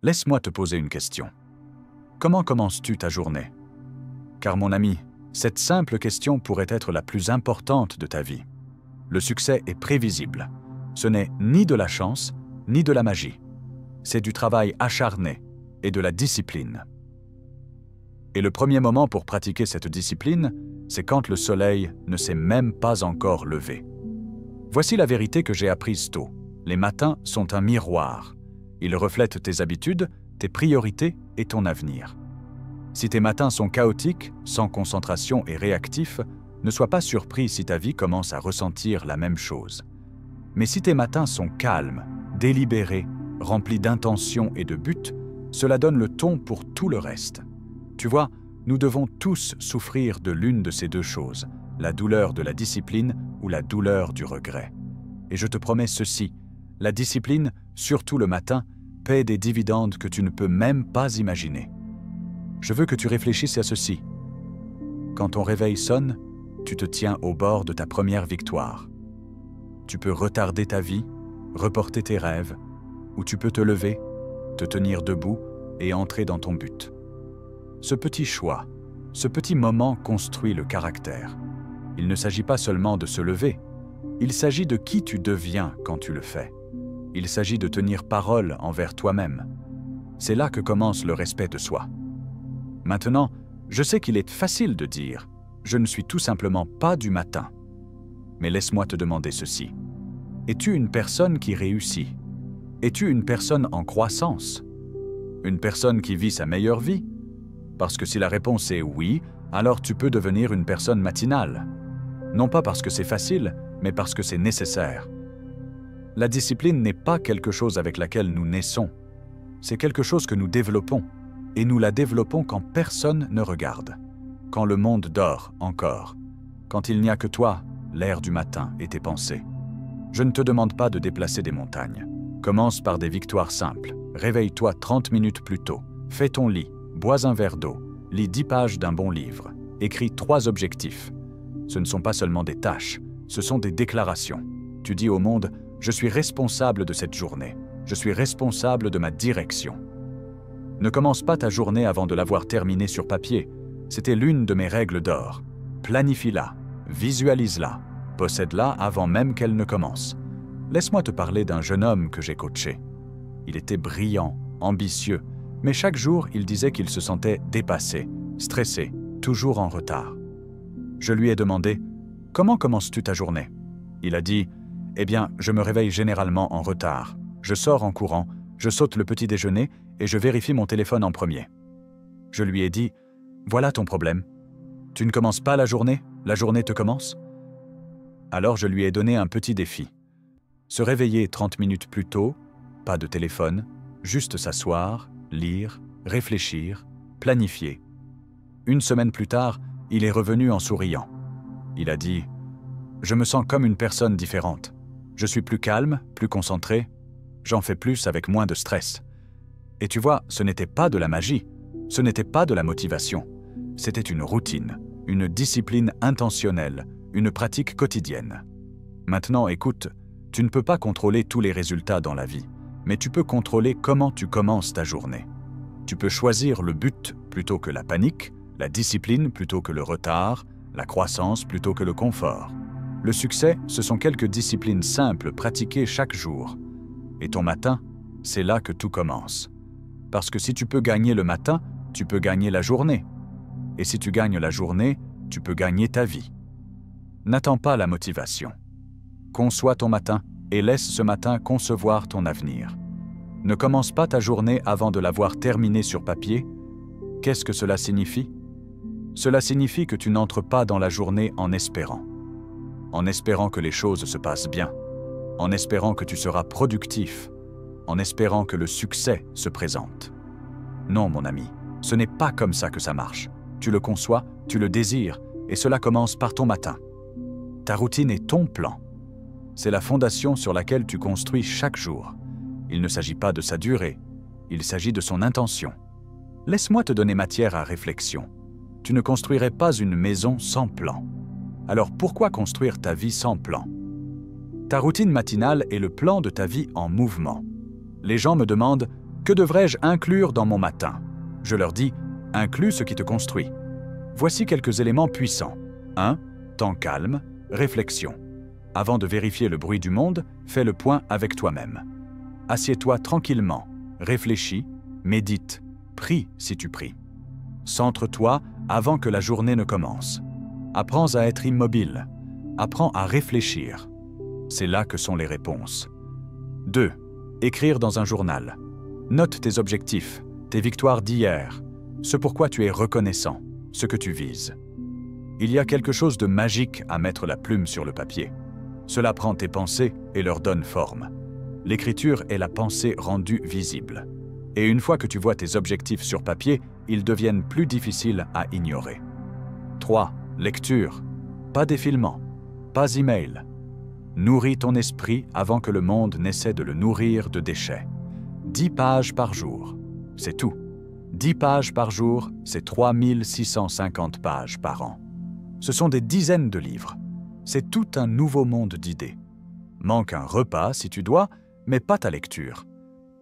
Laisse-moi te poser une question. Comment commences-tu ta journée? Car mon ami, cette simple question pourrait être la plus importante de ta vie. Le succès est prévisible. Ce n'est ni de la chance, ni de la magie. C'est du travail acharné et de la discipline. Et le premier moment pour pratiquer cette discipline, c'est quand le soleil ne s'est même pas encore levé. Voici la vérité que j'ai apprise tôt. Les matins sont un miroir. Ils reflètent tes habitudes, tes priorités et ton avenir. Si tes matins sont chaotiques, sans concentration et réactifs, ne sois pas surpris si ta vie commence à ressentir la même chose. Mais si tes matins sont calmes, délibérés, remplis d'intention et de but, cela donne le ton pour tout le reste. Tu vois, nous devons tous souffrir de l'une de ces deux choses, la douleur de la discipline ou la douleur du regret. Et je te promets ceci, la discipline, surtout le matin, paie des dividendes que tu ne peux même pas imaginer. Je veux que tu réfléchisses à ceci. Quand ton réveil sonne, tu te tiens au bord de ta première victoire. Tu peux retarder ta vie, reporter tes rêves, ou tu peux te lever, te tenir debout et entrer dans ton but. Ce petit choix, ce petit moment construit le caractère. Il ne s'agit pas seulement de se lever, il s'agit de qui tu deviens quand tu le fais. Il s'agit de tenir parole envers toi-même. C'est là que commence le respect de soi. Maintenant, je sais qu'il est facile de dire « je ne suis tout simplement pas du matin ». Mais laisse-moi te demander ceci. Es-tu une personne qui réussit? Es-tu une personne en croissance? Une personne qui vit sa meilleure vie? Parce que si la réponse est oui, alors tu peux devenir une personne matinale. Non pas parce que c'est facile, mais parce que c'est nécessaire. La discipline n'est pas quelque chose avec laquelle nous naissons. C'est quelque chose que nous développons. Et nous la développons quand personne ne regarde. Quand le monde dort encore. Quand il n'y a que toi, l'air du matin et tes pensées. Je ne te demande pas de déplacer des montagnes. Commence par des victoires simples. Réveille-toi 30 minutes plus tôt. Fais ton lit. Bois un verre d'eau. Lis 10 pages d'un bon livre. Écris 3 objectifs. Ce ne sont pas seulement des tâches, ce sont des déclarations. Tu dis au monde, je suis responsable de cette journée. Je suis responsable de ma direction. Ne commence pas ta journée avant de l'avoir terminée sur papier. C'était l'une de mes règles d'or. Planifie-la, visualise-la, possède-la avant même qu'elle ne commence. Laisse-moi te parler d'un jeune homme que j'ai coaché. Il était brillant, ambitieux, mais chaque jour, il disait qu'il se sentait dépassé, stressé, toujours en retard. Je lui ai demandé « Comment commences-tu ta journée ?» Il a dit « Eh bien, je me réveille généralement en retard. Je sors en courant, je saute le petit déjeuner et je vérifie mon téléphone en premier. » Je lui ai dit « Voilà ton problème. Tu ne commences pas la journée te commence ?» Alors je lui ai donné un petit défi. Se réveiller 30 minutes plus tôt, pas de téléphone, juste s'asseoir, lire, réfléchir, planifier. Une semaine plus tard, il est revenu en souriant. Il a dit « Je me sens comme une personne différente. Je suis plus calme, plus concentré. J'en fais plus avec moins de stress. » Et tu vois, ce n'était pas de la magie, ce n'était pas de la motivation. C'était une routine, une discipline intentionnelle, une pratique quotidienne. Maintenant, écoute, tu ne peux pas contrôler tous les résultats dans la vie, mais tu peux contrôler comment tu commences ta journée. Tu peux choisir le but plutôt que la panique, la discipline plutôt que le retard, la croissance plutôt que le confort. Le succès, ce sont quelques disciplines simples pratiquées chaque jour. Et ton matin, c'est là que tout commence. Parce que si tu peux gagner le matin, tu peux gagner la journée. Et si tu gagnes la journée, tu peux gagner ta vie. N'attends pas la motivation. Conçois ton matin et laisse ce matin concevoir ton avenir. Ne commence pas ta journée avant de l'avoir terminée sur papier. Qu'est-ce que cela signifie? Cela signifie que tu n'entres pas dans la journée en espérant que les choses se passent bien, en espérant que tu seras productif, en espérant que le succès se présente. Non, mon ami, ce n'est pas comme ça que ça marche. Tu le conçois, tu le désires, et cela commence par ton matin. Ta routine est ton plan. C'est la fondation sur laquelle tu construis chaque jour. Il ne s'agit pas de sa durée, il s'agit de son intention. Laisse-moi te donner matière à réflexion. Tu ne construirais pas une maison sans plan. Alors pourquoi construire ta vie sans plan? Ta routine matinale est le plan de ta vie en mouvement. Les gens me demandent Que devrais-je inclure dans mon matin? Je leur dis, inclus ce qui te construit. Voici quelques éléments puissants. 1. Temps calme, réflexion. Avant de vérifier le bruit du monde, fais le point avec toi-même. Assieds-toi tranquillement, réfléchis, médite, prie si tu pries. Centre-toi avant que la journée ne commence. Apprends à être immobile. Apprends à réfléchir. C'est là que sont les réponses. 2. Écrire dans un journal. Note tes objectifs, tes victoires d'hier, ce pourquoi tu es reconnaissant, ce que tu vises. Il y a quelque chose de magique à mettre la plume sur le papier. Cela prend tes pensées et leur donne forme. L'écriture est la pensée rendue visible. Et une fois que tu vois tes objectifs sur papier, ils deviennent plus difficiles à ignorer. 3. Lecture. Pas défilement, pas email. Nourris ton esprit avant que le monde n'essaie de le nourrir de déchets. 10 pages par jour, c'est tout. 10 pages par jour, c'est 3650 pages par an. Ce sont des dizaines de livres. C'est tout un nouveau monde d'idées. Manque un repas si tu dois, mais pas ta lecture.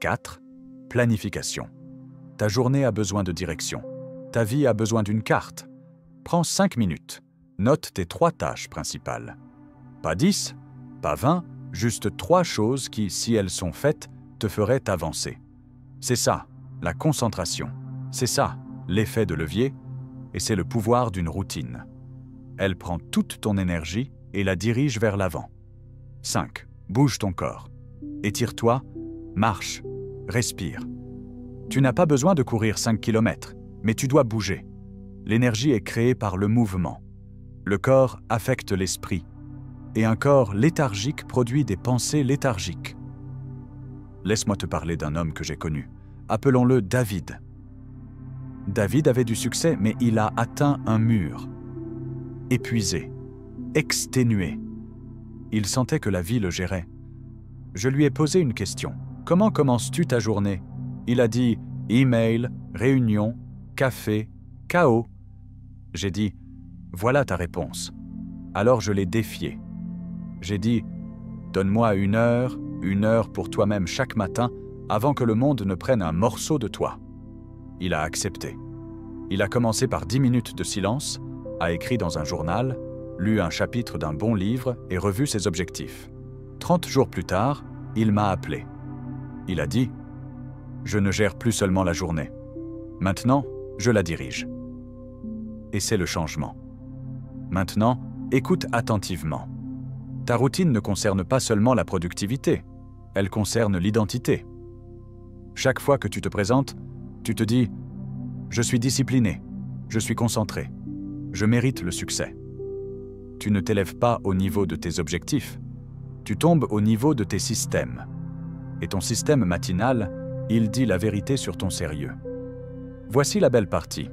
4. Planification. Ta journée a besoin de direction. Ta vie a besoin d'une carte. Prends 5 minutes. Note tes 3 tâches principales. Pas 10, pas 20, juste 3 choses qui, si elles sont faites, te feraient avancer. C'est ça, la concentration. C'est ça, l'effet de levier, et c'est le pouvoir d'une routine. Elle prend toute ton énergie et la dirige vers l'avant. 5. Bouge ton corps. Étire-toi, marche, respire. Tu n'as pas besoin de courir 5 km, mais tu dois bouger. L'énergie est créée par le mouvement. Le corps affecte l'esprit, et un corps léthargique produit des pensées léthargiques. Laisse-moi te parler d'un homme que j'ai connu. Appelons-le David. David avait du succès, mais il a atteint un mur. Épuisé, exténué. Il sentait que la vie le gérait. Je lui ai posé une question. Comment commences-tu ta journée? Il a dit email, réunion, café, chaos. J'ai dit voilà ta réponse. Alors je l'ai défié. J'ai dit donne-moi 1 heure pour toi-même chaque matin avant que le monde ne prenne un morceau de toi. Il a accepté. Il a commencé par 10 minutes de silence, a écrit dans un journal, lu un chapitre d'un bon livre et revu ses objectifs. 30 jours plus tard, il m'a appelé. Il a dit « Je ne gère plus seulement la journée. Maintenant, je la dirige. » Et c'est le changement. Maintenant, écoute attentivement. Ta routine ne concerne pas seulement la productivité, elle concerne l'identité. Chaque fois que tu te présentes, tu te dis « Je suis discipliné, je suis concentré, je mérite le succès. » Tu ne t'élèves pas au niveau de tes objectifs, tu tombes au niveau de tes systèmes. Et ton système matinal, il dit la vérité sur ton sérieux. Voici la belle partie.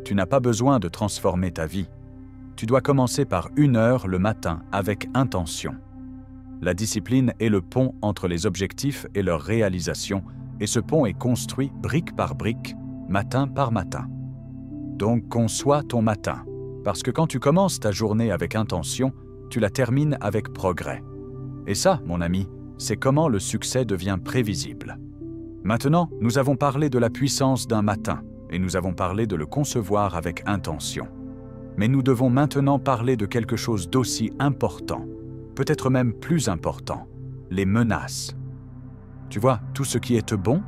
Tu n'as pas besoin de transformer ta vie. Tu dois commencer par 1 heure le matin avec intention. La discipline est le pont entre les objectifs et leur réalisation, et ce pont est construit brique par brique, matin par matin. Donc conçois ton matin, parce que quand tu commences ta journée avec intention, tu la termines avec progrès. Et ça, mon ami, c'est comment le succès devient prévisible. Maintenant, nous avons parlé de la puissance d'un matin, et nous avons parlé de le concevoir avec intention. Mais nous devons maintenant parler de quelque chose d'aussi important, peut-être même plus important, les menaces. Tu vois, tout ce qui est bon,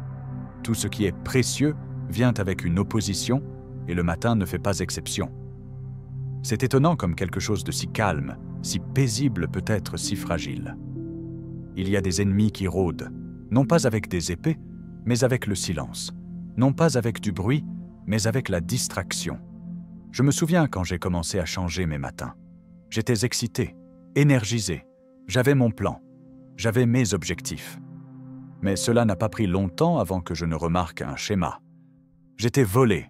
tout ce qui est précieux vient avec une opposition, et le matin ne fait pas exception. C'est étonnant comme quelque chose de si calme, si paisible peut être si fragile. Il y a des ennemis qui rôdent, non pas avec des épées, mais avec le silence, non pas avec du bruit, mais avec la distraction. Je me souviens quand j'ai commencé à changer mes matins. J'étais excité, énergisé, j'avais mon plan, j'avais mes objectifs. Mais cela n'a pas pris longtemps avant que je ne remarque un schéma. J'étais volé,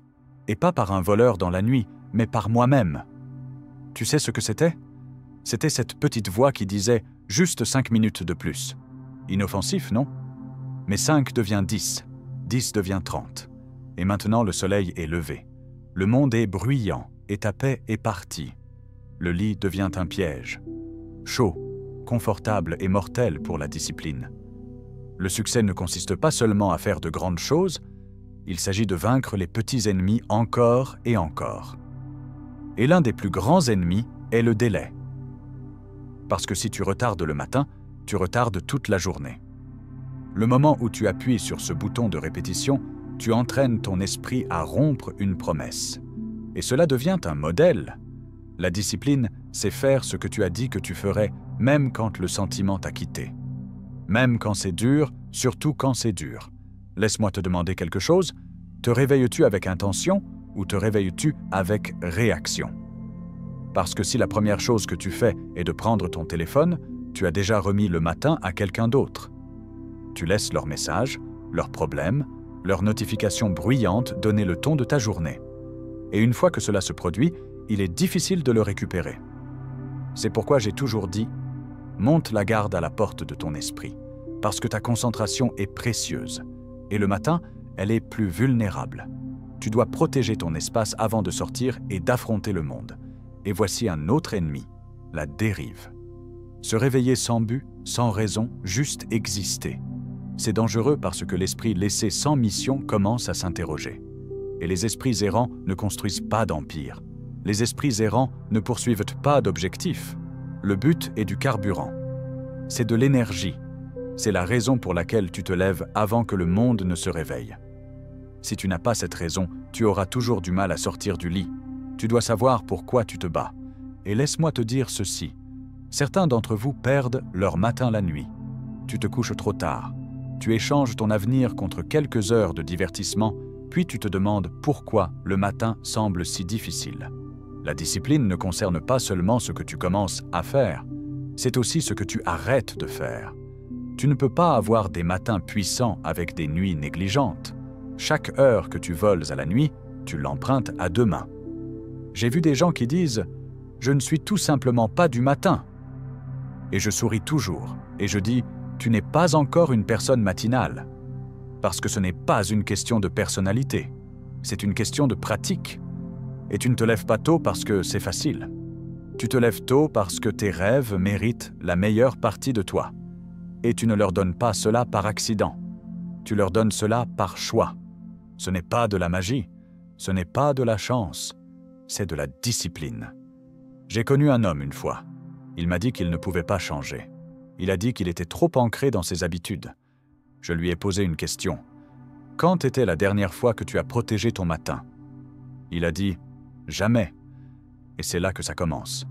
et pas par un voleur dans la nuit, mais par moi-même. Tu sais ce que c'était? C'était cette petite voix qui disait « juste 5 minutes de plus ». Inoffensif, non? Mais 5 devient 10, 10 devient 30. Et maintenant le soleil est levé. Le monde est bruyant, et ta paix est partie. Le lit devient un piège. Chaud, confortable et mortel pour la discipline. Le succès ne consiste pas seulement à faire de grandes choses, il s'agit de vaincre les petits ennemis encore et encore. Et l'un des plus grands ennemis est le délai. Parce que si tu retardes le matin, tu retardes toute la journée. Le moment où tu appuies sur ce bouton de répétition, tu entraînes ton esprit à rompre une promesse. Et cela devient un modèle. La discipline, c'est faire ce que tu as dit que tu ferais, même quand le sentiment t'a quitté. Même quand c'est dur, surtout quand c'est dur. Laisse-moi te demander quelque chose. Te réveilles-tu avec intention ou te réveilles-tu avec réaction? Parce que si la première chose que tu fais est de prendre ton téléphone, tu as déjà remis le matin à quelqu'un d'autre. Tu laisses leurs messages, leurs problèmes, leurs notifications bruyantes donner le ton de ta journée. Et une fois que cela se produit, il est difficile de le récupérer. C'est pourquoi j'ai toujours dit, monte la garde à la porte de ton esprit, parce que ta concentration est précieuse. Et le matin, elle est plus vulnérable. Tu dois protéger ton espace avant de sortir et d'affronter le monde. Et voici un autre ennemi, la dérive. Se réveiller sans but, sans raison, juste exister. C'est dangereux parce que l'esprit laissé sans mission commence à s'interroger. Et les esprits errants ne construisent pas d'empire. Les esprits errants ne poursuivent pas d'objectifs. Le but est du carburant. C'est de l'énergie. C'est la raison pour laquelle tu te lèves avant que le monde ne se réveille. Si tu n'as pas cette raison, tu auras toujours du mal à sortir du lit. Tu dois savoir pourquoi tu te bats. Et laisse-moi te dire ceci. Certains d'entre vous perdent leur matin la nuit. Tu te couches trop tard. Tu échanges ton avenir contre quelques heures de divertissement, puis tu te demandes pourquoi le matin semble si difficile. La discipline ne concerne pas seulement ce que tu commences à faire, c'est aussi ce que tu arrêtes de faire. Tu ne peux pas avoir des matins puissants avec des nuits négligentes. Chaque heure que tu voles à la nuit, tu l'empruntes à demain. J'ai vu des gens qui disent « Je ne suis tout simplement pas du matin ». Et je souris toujours, et je dis « Tu n'es pas encore une personne matinale ». Parce que ce n'est pas une question de personnalité, c'est une question de pratique. Et tu ne te lèves pas tôt parce que c'est facile. Tu te lèves tôt parce que tes rêves méritent la meilleure partie de toi. Et tu ne leur donnes pas cela par accident. Tu leur donnes cela par choix. Ce n'est pas de la magie, ce n'est pas de la chance, c'est de la discipline. J'ai connu un homme une fois. Il m'a dit qu'il ne pouvait pas changer. Il a dit qu'il était trop ancré dans ses habitudes. Je lui ai posé une question. « Quand était la dernière fois que tu as protégé ton matin ?» Il a dit « Jamais. » Et c'est là que ça commence.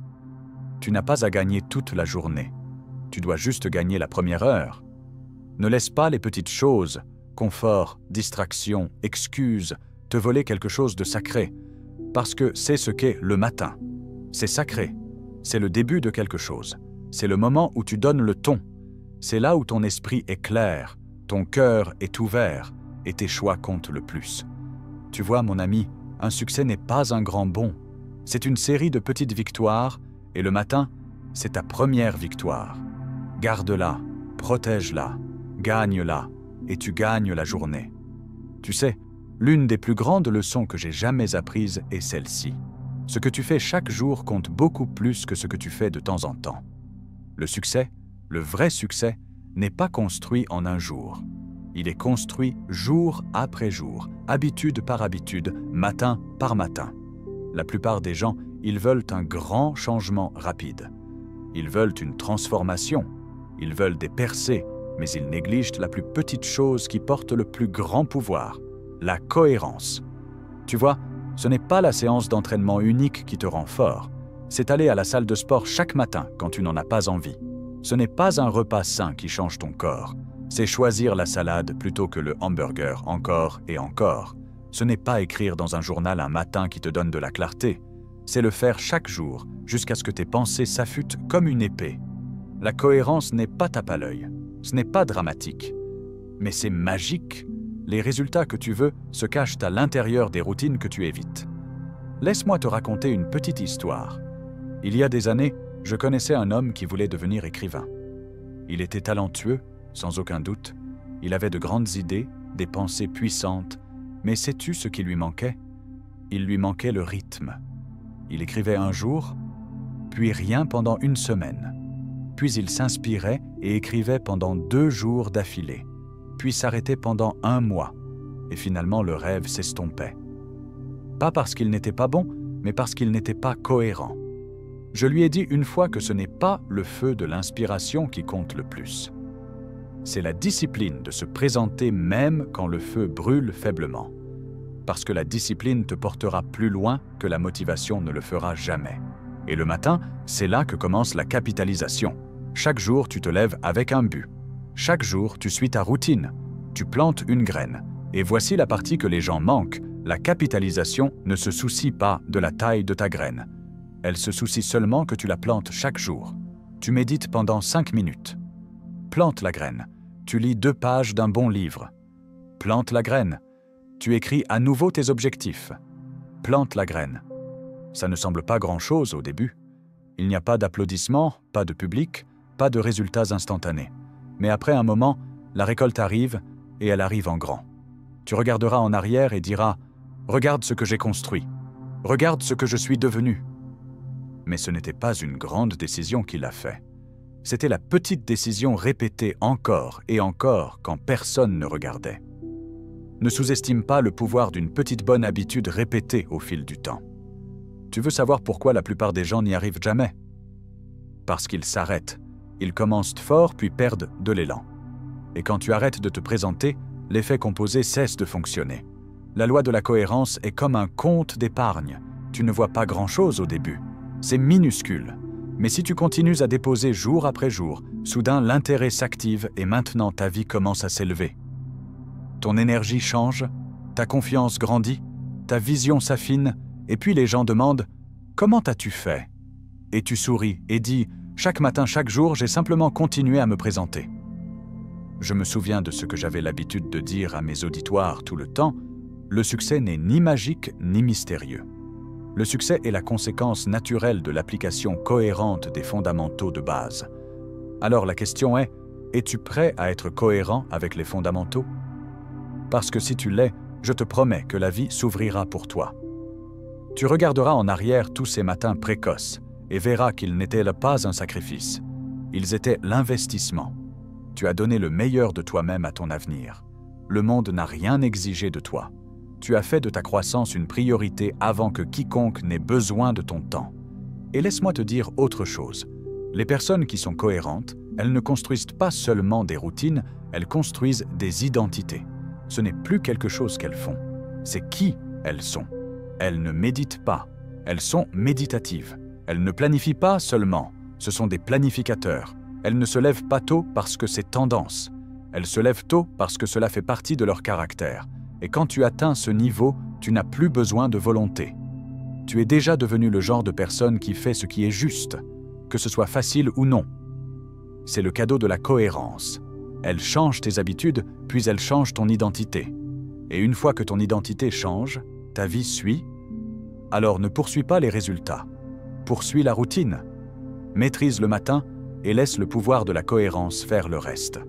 Tu n'as pas à gagner toute la journée. Tu dois juste gagner la première heure. Ne laisse pas les petites choses, confort, distraction, excuses, te voler quelque chose de sacré. Parce que c'est ce qu'est le matin. C'est sacré. C'est le début de quelque chose. C'est le moment où tu donnes le ton. C'est là où ton esprit est clair, ton cœur est ouvert et tes choix comptent le plus. Tu vois, mon ami, un succès n'est pas un grand bond. C'est une série de petites victoires et le matin, c'est ta première victoire. Garde-la, protège-la, gagne-la et tu gagnes la journée. Tu sais, l'une des plus grandes leçons que j'ai jamais apprises est celle-ci. Ce que tu fais chaque jour compte beaucoup plus que ce que tu fais de temps en temps. Le succès, le vrai succès, n'est pas construit en un jour. Il est construit jour après jour, habitude par habitude, matin par matin. La plupart des gens, ils veulent un grand changement rapide. Ils veulent une transformation. Ils veulent des percées, mais ils négligent la plus petite chose qui porte le plus grand pouvoir, la cohérence. Tu vois, ce n'est pas la séance d'entraînement unique qui te rend fort. C'est aller à la salle de sport chaque matin quand tu n'en as pas envie. Ce n'est pas un repas sain qui change ton corps. C'est choisir la salade plutôt que le hamburger encore et encore. Ce n'est pas écrire dans un journal un matin qui te donne de la clarté. C'est le faire chaque jour jusqu'à ce que tes pensées s'affûtent comme une épée. La cohérence n'est pas tape à l'œil. Ce n'est pas dramatique. Mais c'est magique. Les résultats que tu veux se cachent à l'intérieur des routines que tu évites. Laisse-moi te raconter une petite histoire. Il y a des années, je connaissais un homme qui voulait devenir écrivain. Il était talentueux, sans aucun doute. Il avait de grandes idées, des pensées puissantes. Mais sais-tu ce qui lui manquait? Il lui manquait le rythme. Il écrivait un jour, puis rien pendant une semaine. Puis il s'inspirait et écrivait pendant 2 jours d'affilée. puis s'arrêtait pendant 1 mois, et finalement le rêve s'estompait. Pas parce qu'il n'était pas bon, mais parce qu'il n'était pas cohérent. Je lui ai dit une fois que ce n'est pas le feu de l'inspiration qui compte le plus. C'est la discipline de se présenter même quand le feu brûle faiblement. Parce que la discipline te portera plus loin que la motivation ne le fera jamais. Et le matin, c'est là que commence la capitalisation. Chaque jour, tu te lèves avec un but. Chaque jour, tu suis ta routine. Tu plantes une graine. Et voici la partie que les gens manquent. La capitalisation ne se soucie pas de la taille de ta graine. Elle se soucie seulement que tu la plantes chaque jour. Tu médites pendant 5 minutes. Plante la graine. Tu lis 2 pages d'un bon livre. Plante la graine. Tu écris à nouveau tes objectifs. Plante la graine. Ça ne semble pas grand-chose au début. Il n'y a pas d'applaudissements, pas de public, pas de résultats instantanés. Mais après un moment, la récolte arrive et elle arrive en grand. Tu regarderas en arrière et diras « Regarde ce que j'ai construit. Regarde ce que je suis devenu. » Mais ce n'était pas une grande décision qui l'a fait. C'était la petite décision répétée encore et encore quand personne ne regardait. Ne sous-estime pas le pouvoir d'une petite bonne habitude répétée au fil du temps. Tu veux savoir pourquoi la plupart des gens n'y arrivent jamais? Parce qu'ils s'arrêtent. Ils commencent fort puis perdent de l'élan. Et quand tu arrêtes de te présenter, l'effet composé cesse de fonctionner. La loi de la cohérence est comme un compte d'épargne. Tu ne vois pas grand-chose au début. C'est minuscule. Mais si tu continues à déposer jour après jour, soudain l'intérêt s'active et maintenant ta vie commence à s'élever. Ton énergie change, ta confiance grandit, ta vision s'affine, et puis les gens demandent « Comment as-tu fait ?» Et tu souris et dis « Chaque matin, chaque jour, j'ai simplement continué à me présenter. » Je me souviens de ce que j'avais l'habitude de dire à mes auditoires tout le temps, le succès n'est ni magique ni mystérieux. Le succès est la conséquence naturelle de l'application cohérente des fondamentaux de base. Alors la question est, es-tu prêt à être cohérent avec les fondamentaux? Parce que si tu l'es, je te promets que la vie s'ouvrira pour toi. Tu regarderas en arrière tous ces matins précoces et verras qu'ils n'étaient pas un sacrifice. Ils étaient l'investissement. Tu as donné le meilleur de toi-même à ton avenir. Le monde n'a rien exigé de toi. Tu as fait de ta croissance une priorité avant que quiconque n'ait besoin de ton temps. Et laisse-moi te dire autre chose. Les personnes qui sont cohérentes, elles ne construisent pas seulement des routines, elles construisent des identités. Ce n'est plus quelque chose qu'elles font, c'est qui elles sont. Elles ne méditent pas, elles sont méditatives. Elles ne planifient pas seulement, ce sont des planificateurs. Elles ne se lèvent pas tôt parce que c'est tendance. Elles se lèvent tôt parce que cela fait partie de leur caractère. Et quand tu atteins ce niveau, tu n'as plus besoin de volonté. Tu es déjà devenu le genre de personne qui fait ce qui est juste, que ce soit facile ou non. C'est le cadeau de la cohérence. Elle change tes habitudes, puis elle change ton identité. Et une fois que ton identité change, ta vie suit. Alors ne poursuis pas les résultats. Poursuis la routine. Maîtrise le matin et laisse le pouvoir de la cohérence faire le reste.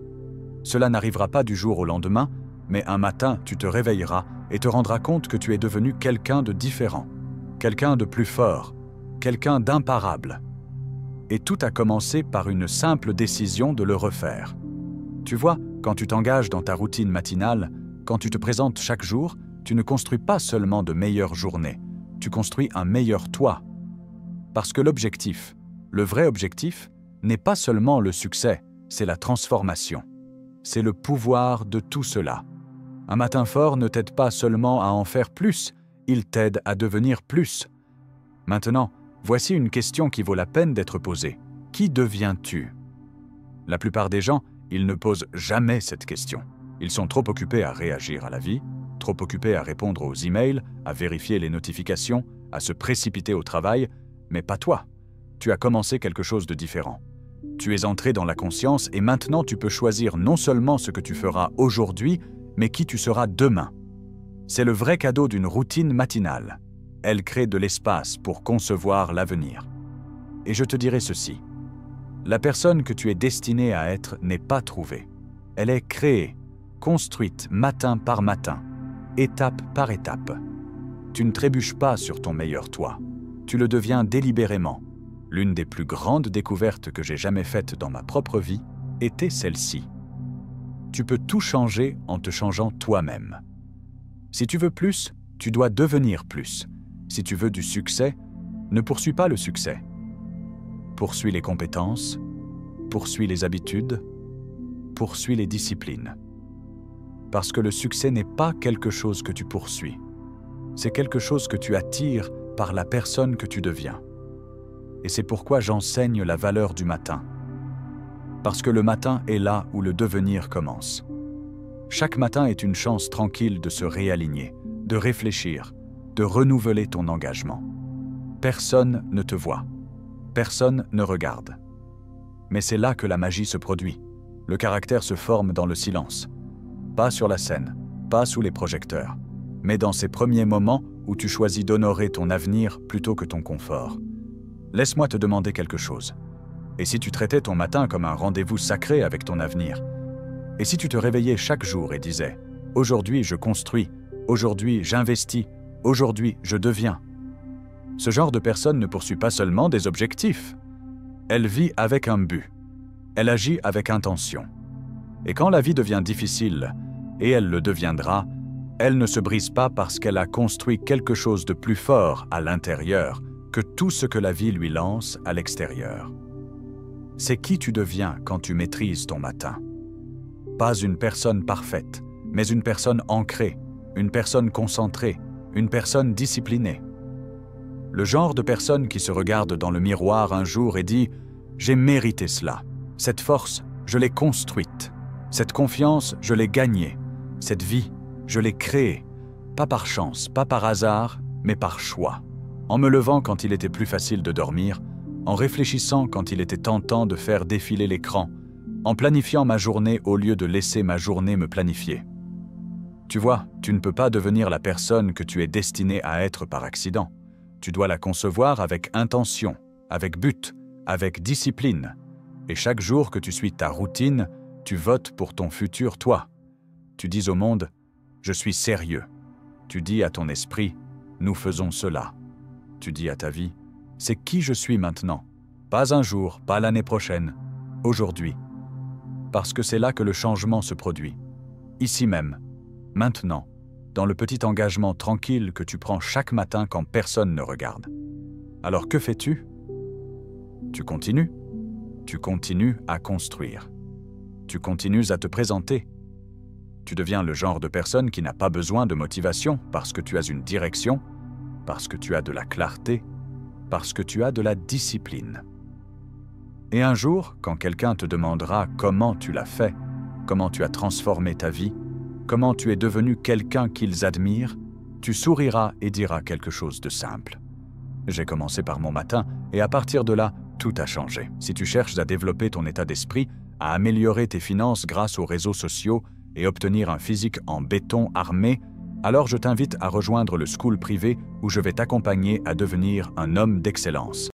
Cela n'arrivera pas du jour au lendemain, mais un matin, tu te réveilleras et te rendras compte que tu es devenu quelqu'un de différent, quelqu'un de plus fort, quelqu'un d'imparable. Et tout a commencé par une simple décision de le refaire. Tu vois, quand tu t'engages dans ta routine matinale, quand tu te présentes chaque jour, tu ne construis pas seulement de meilleures journées, tu construis un meilleur toi. Parce que l'objectif, le vrai objectif, n'est pas seulement le succès, c'est la transformation. C'est le pouvoir de tout cela. Un matin fort ne t'aide pas seulement à en faire plus, il t'aide à devenir plus. Maintenant, voici une question qui vaut la peine d'être posée. Qui deviens-tu? La plupart des gens, ils ne posent jamais cette question. Ils sont trop occupés à réagir à la vie, trop occupés à répondre aux emails, à vérifier les notifications, à se précipiter au travail, mais pas toi. Tu as commencé quelque chose de différent. Tu es entré dans la conscience et maintenant tu peux choisir non seulement ce que tu feras aujourd'hui, mais qui tu seras demain. C'est le vrai cadeau d'une routine matinale. Elle crée de l'espace pour concevoir l'avenir. Et je te dirai ceci. La personne que tu es destiné à être n'est pas trouvée. Elle est créée, construite matin par matin, étape par étape. Tu ne trébuches pas sur ton meilleur toi. Tu le deviens délibérément. L'une des plus grandes découvertes que j'ai jamais faites dans ma propre vie était celle-ci. Tu peux tout changer en te changeant toi-même. Si tu veux plus, tu dois devenir plus. Si tu veux du succès, ne poursuis pas le succès. Poursuis les compétences, poursuis les habitudes, poursuis les disciplines. Parce que le succès n'est pas quelque chose que tu poursuis. C'est quelque chose que tu attires par la personne que tu deviens. Et c'est pourquoi j'enseigne la valeur du matin. Parce que le matin est là où le devenir commence. Chaque matin est une chance tranquille de se réaligner, de réfléchir, de renouveler ton engagement. Personne ne te voit. Personne ne regarde. Mais c'est là que la magie se produit. Le caractère se forme dans le silence. Pas sur la scène, pas sous les projecteurs, mais dans ces premiers moments où tu choisis d'honorer ton avenir plutôt que ton confort. Laisse-moi te demander quelque chose. Et si tu traitais ton matin comme un rendez-vous sacré avec ton avenir? Et si tu te réveillais chaque jour et disais « Aujourd'hui, je construis. Aujourd'hui, j'investis. Aujourd'hui, je deviens. » Ce genre de personne ne poursuit pas seulement des objectifs. Elle vit avec un but. Elle agit avec intention. Et quand la vie devient difficile, et elle le deviendra, elle ne se brise pas parce qu'elle a construit quelque chose de plus fort à l'intérieur que tout ce que la vie lui lance à l'extérieur. C'est qui tu deviens quand tu maîtrises ton matin. Pas une personne parfaite, mais une personne ancrée, une personne concentrée, une personne disciplinée. Le genre de personne qui se regarde dans le miroir un jour et dit « J'ai mérité cela. Cette force, je l'ai construite. Cette confiance, je l'ai gagnée. Cette vie, je l'ai créée. Pas par chance, pas par hasard, mais par choix. En me levant quand il était plus facile de dormir, en réfléchissant quand il était tentant de faire défiler l'écran, en planifiant ma journée au lieu de laisser ma journée me planifier. Tu vois, tu ne peux pas devenir la personne que tu es destiné à être par accident. Tu dois la concevoir avec intention, avec but, avec discipline. Et chaque jour que tu suis ta routine, tu votes pour ton futur toi. Tu dis au monde « Je suis sérieux ». Tu dis à ton esprit « Nous faisons cela ». Tu dis à ta vie « C'est qui je suis maintenant ». Pas un jour, pas l'année prochaine, aujourd'hui. Parce que c'est là que le changement se produit. Ici même, maintenant, dans le petit engagement tranquille que tu prends chaque matin quand personne ne regarde. Alors que fais-tu? Tu continues. Tu continues à construire. Tu continues à te présenter. Tu deviens le genre de personne qui n'a pas besoin de motivation parce que tu as une direction, parce que tu as de la clarté, parce que tu as de la discipline. Et un jour, quand quelqu'un te demandera comment tu l'as fait, comment tu as transformé ta vie, comment tu es devenu quelqu'un qu'ils admirent, tu souriras et diras quelque chose de simple. J'ai commencé par mon matin et à partir de là, tout a changé. Si tu cherches à développer ton état d'esprit, à améliorer tes finances grâce aux réseaux sociaux et obtenir un physique en béton armé, alors je t'invite à rejoindre le school privé où je vais t'accompagner à devenir un homme d'excellence.